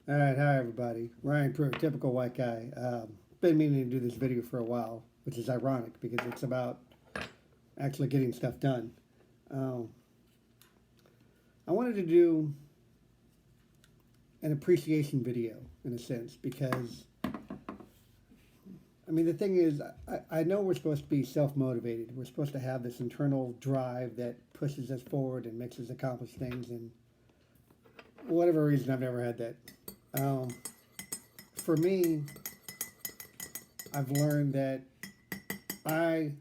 All right, hi everybody. Ryan Pruitt, typical white guy. Been meaning to do this video for a while, which is ironic because it's about actually getting stuff done. Um, I wanted to do an appreciation video in a sense because, I mean, the thing is, I know we're supposed to be self motivated. We're supposed to have this internal drive that pushes us forward and makes us accomplish things. And for whatever reason, I've never had that. Um, for me, I've learned that I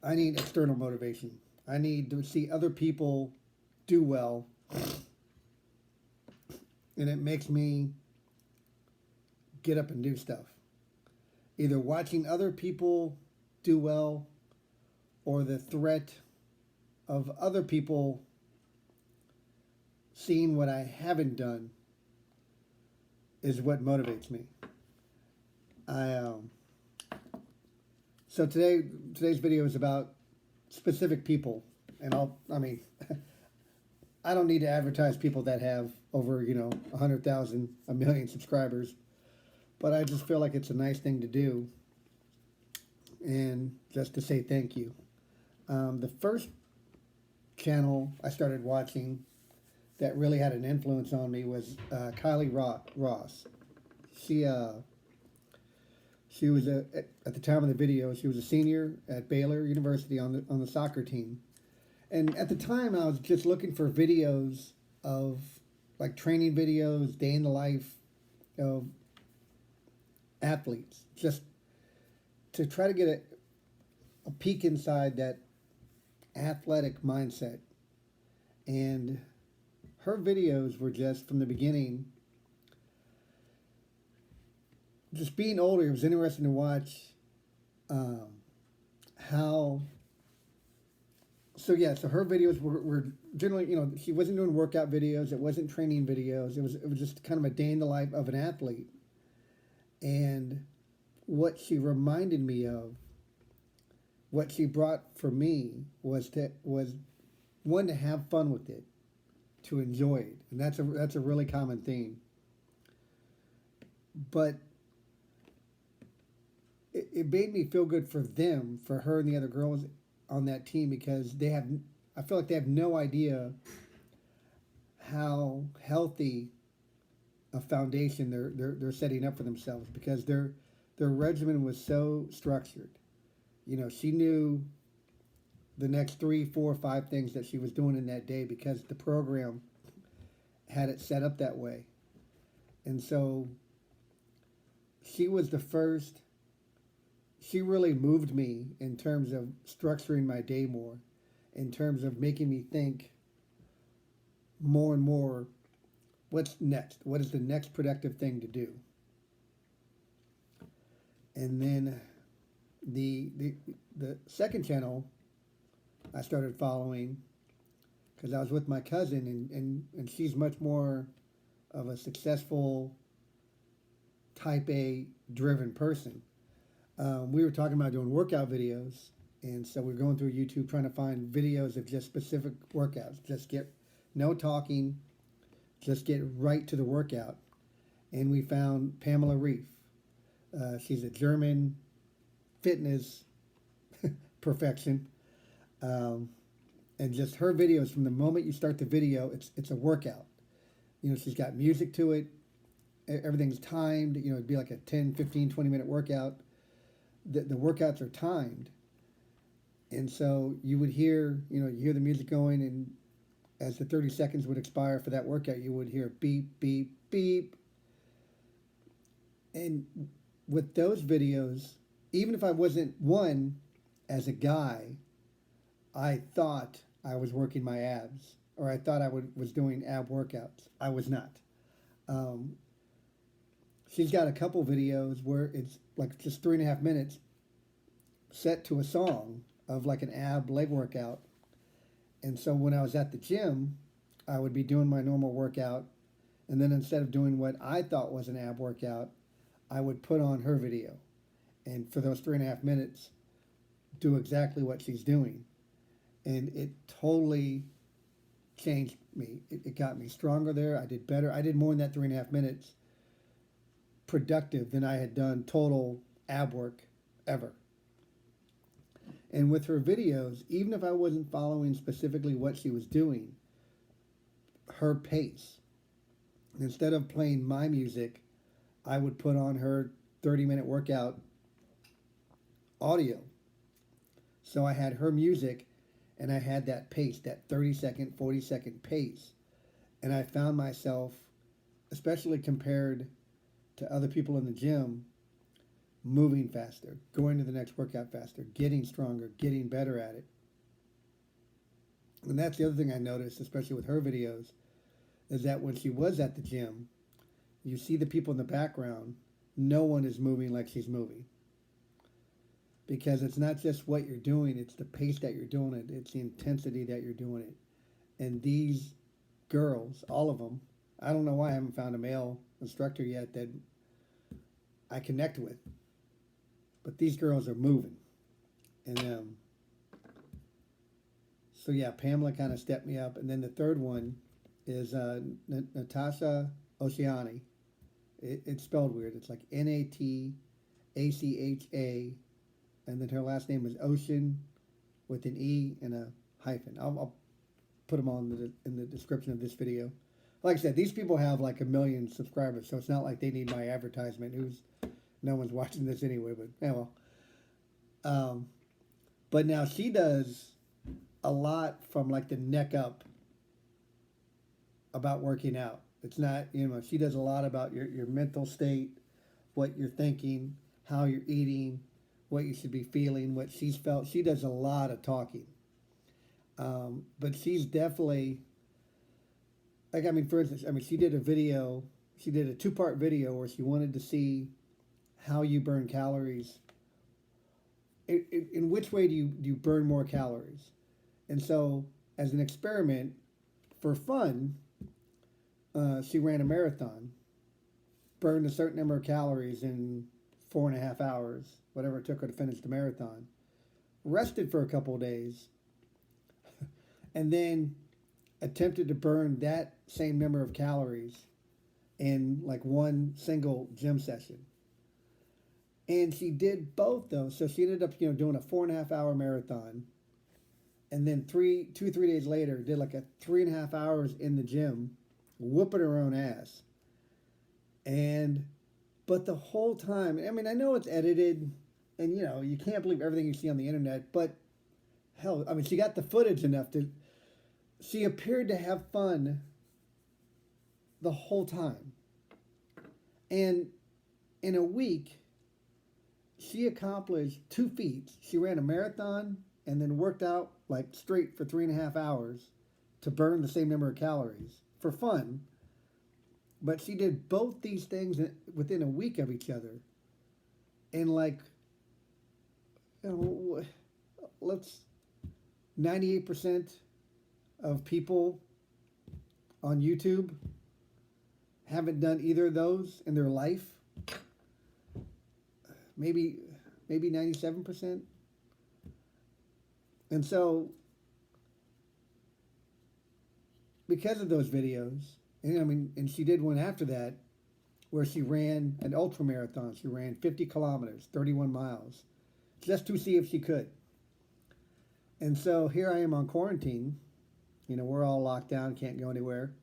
I need external motivation. I need to see other people do well, and it makes me get up and do stuff. Either watching other people do well or the threat of other people seeing what I haven't done is what motivates me. I so today's video is about specific people, and I mean I don't need to advertise people that have over 100,000, a million subscribers, but I just feel like it's a nice thing to do, and just to say thank you. The first channel I started watching that really had an influence on me was Kylie Ross. She she was at the time of the video, she was a senior at Baylor University on the soccer team. And at the time, I was just looking for videos of like training videos, day in the life of athletes, just to try to get a peek inside that athletic mindset. And her videos were just from the beginning, just being older, it was interesting to watch um, how. So her videos were generally, she wasn't doing workout videos, it wasn't training videos, it was just kind of a day in the life of an athlete. And what she reminded me of, what she brought for me was one, to have fun with it, to enjoy it, and that's a really common theme. But it made me feel good for them, for her and the other girls on that team, because I feel like they have no idea how healthy a foundation they're setting up for themselves, because their regimen was so structured. She knew the next 3, 4, 5 things that she was doing in that day because the program had it set up that way. And so she was the first. She really moved me in terms of structuring my day more, in terms of making me think more and more, what's next? What is the next productive thing to do? And then the second channel I started following because I was with my cousin, and she's much more of a successful type A driven person. We were talking about doing workout videos, and so we're going through YouTube trying to find videos of just specific workouts. Just get no talking, just get right to the workout. And we found Pamela Reif. She's a German fitness perfection, and just her videos, from the moment you start the video, it's a workout. She's got music to it. Everything's timed. It'd be like a 10, 15, 20-minute workout. The workouts are timed, and so you would hear, you hear the music going, and as the 30 seconds would expire for that workout, you would hear beep, beep, beep. And with those videos, even if I wasn't one, as a guy, I thought I was working my abs, or I thought was doing ab workouts. I was not. Um, She's got a couple videos where it's like just 3.5 minutes set to a song of like an ab leg workout. And so when I was at the gym, I would be doing my normal workout. And then instead of doing what I thought was an ab workout, I would put on her video. And for those 3.5 minutes, do exactly what she's doing. And it totally changed me. It got me stronger there. I did better. I did more in that 3.5 minutes productive than I had done total ab work ever. And with her videos, even if I wasn't following specifically what she was doing, her pace, instead of playing my music, I would put on her 30-minute workout audio. So I had her music and I had that pace, that 30-second, 40-second pace. And I found myself, especially compared to other people in the gym, moving faster, going to the next workout faster, getting stronger, getting better at it. And that's the other thing I noticed, especially with her videos, is that when she was at the gym, you see the people in the background, no one is moving like she's moving. Because it's not just what you're doing, it's the pace that you're doing it, it's the intensity that you're doing it. And these girls, all of them, I don't know why I haven't found a male instructor yet that I connect with, but these girls are moving. And so yeah, Pamela kind of stepped me up. And then the third one is Natasha Oceani. It's spelled weird. It's like Natacha, and then her last name is Ocean with an E and a hyphen. I'll put them all in the description of this video. Like I said, these people have like 1 million subscribers, so it's not like they need my advertisement. No one's watching this anyway, but yeah, well. But now she does a lot from like the neck up about working out. It's not, she does a lot about your mental state, what you're thinking, how you're eating, what you should be feeling, what she's felt. She does a lot of talking. But she's definitely, for instance, she did a 2-part video where she wanted to see how you burn calories. In which way do you burn more calories? And so, as an experiment, for fun, she ran a marathon, burned a certain number of calories in 4.5 hours, whatever it took her to finish the marathon, rested for a couple of days, and then attempted to burn that same number of calories in like one single gym session. And she did both though. So she ended up, doing a 4.5 hour marathon, and then 3 days later did like a 3.5 hours in the gym, whooping her own ass. But the whole time, I know it's edited, and you can't believe everything you see on the internet, but hell, she got the footage enough she appeared to have fun the whole time. And in a week, she accomplished 2 feats. She ran a marathon and then worked out like straight for 3.5 hours to burn the same number of calories for fun. But she did both these things within a week of each other. And let's 98% of people on YouTube haven't done either of those in their life. Maybe 97%. And so, because of those videos, and she did one after that where she ran an ultra marathon. She ran 50 kilometers, 31 miles, just to see if she could. And so here I am on quarantine. We're all locked down, can't go anywhere.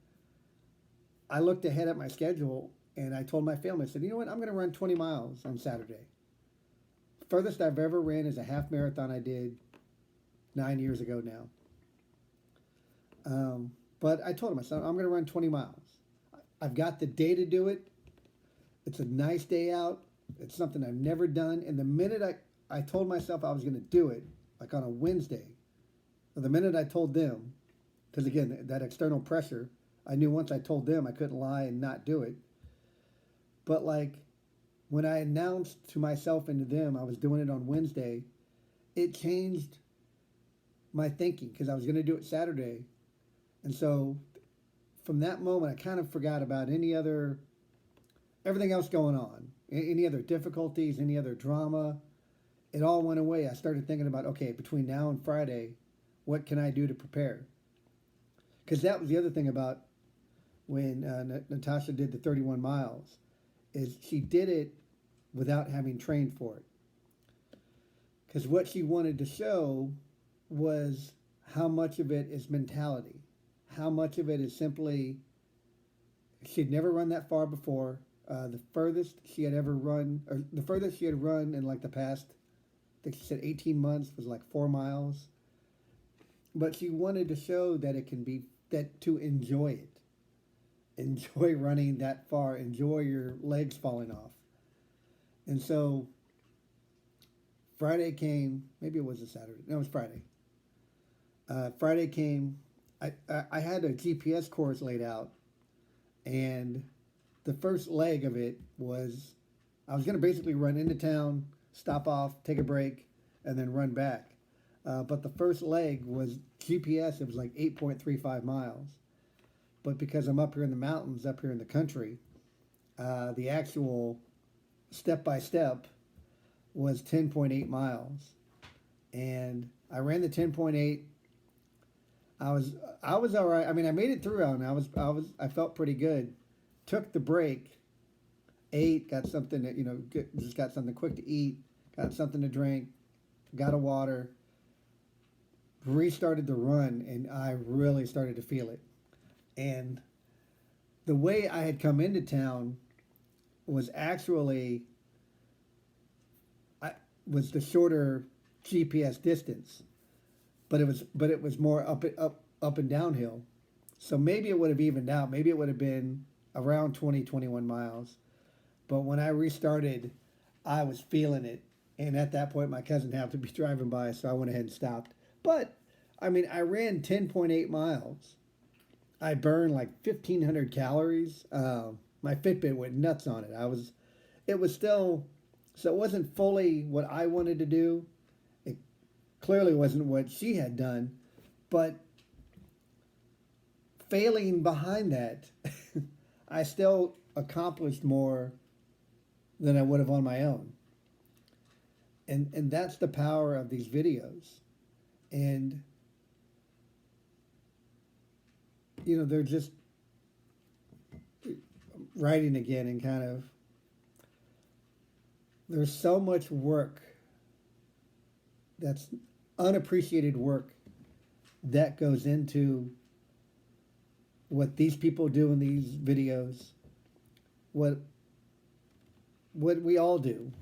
I looked ahead at my schedule and I told my family, I said, you know what, I'm going to run 20 miles on Saturday. Furthest I've ever ran is a half marathon I did 9 years ago now. But I told him, I said, I'm going to run 20 miles. I've got the day to do it. It's a nice day out. It's something I've never done. And the minute I told myself I was going to do it, like on a Wednesday, or the minute I told them, because again, that external pressure, I knew once I told them I couldn't lie and not do it. But when I announced to myself and to them I was doing it on Wednesday, it changed my thinking because I was going to do it Saturday. And so from that moment, I kind of forgot about everything else going on, any other difficulties, any other drama. It all went away. I started thinking about, okay, between now and Friday, what can I do to prepare? because that was the other thing about when Natasha did the 31 miles, is she did it without having trained for it. Because what she wanted to show was how much of it is mentality, how much of it is simply she'd never run that far before. The furthest she had ever run, or the furthest she had run in like the past, I think she said 18 months, was like 4 miles. But she wanted to show that it can be, that to enjoy it. Enjoy running that far, enjoy your legs falling off. And so Friday came, maybe it was a Saturday, no, it was Friday. Friday came, I had a GPS course laid out, and the first leg of it was I was going to basically run into town, stop off, take a break, and then run back. But the first leg was GPS, it was like 8.35 miles. But because I'm up here in the mountains, up here in the country, the actual step-by-step was 10.8 miles. And I ran the 10.8. I was all right. I mean, I made it through, and I felt pretty good. Took the break, ate, got something that, just got something quick to eat, got something to drink, got a water, restarted the run, and I really started to feel it. And the way I had come into town was actually was the shorter GPS distance, but it was more up and downhill. So maybe it would have evened out. Maybe it would have been around 21 miles. But when I restarted, I was feeling it. And at that point, my cousin happened to be driving by, so I went ahead and stopped. But, I mean, I ran 10.8 miles. I burned like 1,500 calories. My Fitbit went nuts on it. It was still, so it wasn't fully what I wanted to do. It clearly wasn't what she had done. But failing behind that, I still accomplished more than I would have on my own. And that's the power of these videos. And, they're just writing again and kind of, there's so much work that's unappreciated work that goes into what these people do in these videos, what we all do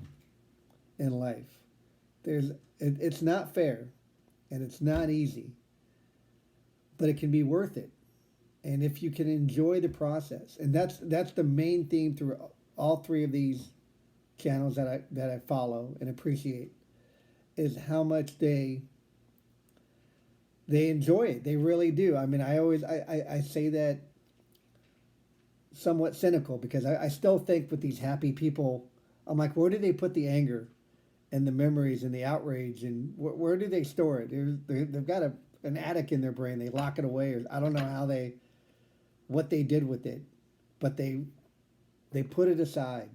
in life. It's not fair, and it's not easy, but it can be worth it. And if you can enjoy the process, and that's the main theme through all three of these channels that I follow and appreciate, is how much they enjoy it. They really do. I mean, I say that somewhat cynical, because I still think with these happy people, I'm like, where do they put the anger and the memories and the outrage, and where do they store it? They've got an attic in their brain. They lock it away, or I don't know what they did with it, but they put it aside.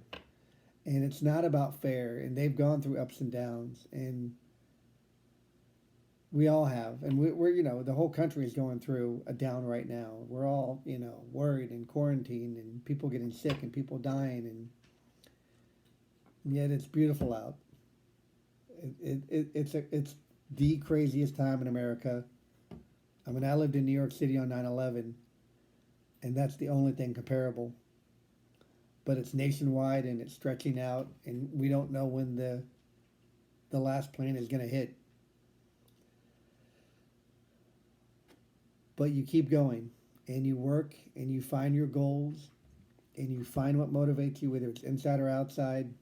And it's not about fair, and they've gone through ups and downs, and we all have, and we're the whole country is going through a down right now. We're all worried and quarantined, and people getting sick and people dying, and yet it's beautiful out. It's the craziest time in America. I mean, I lived in New York City on 9/11, and that's the only thing comparable. But it's nationwide, and it's stretching out, and we don't know when the last plane is going to hit. But you keep going, and you work, and you find your goals, and you find what motivates you, whether it's inside or outside.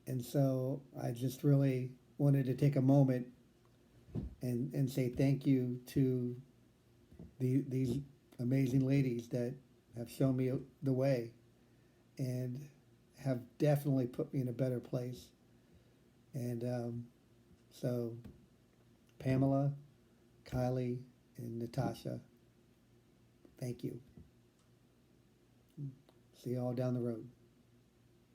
And so I just really wanted to take a moment and say thank you to these amazing ladies that have shown me the way and have definitely put me in a better place. And so Pamela, Kylie, and Natasha, thank you. See you all down the road.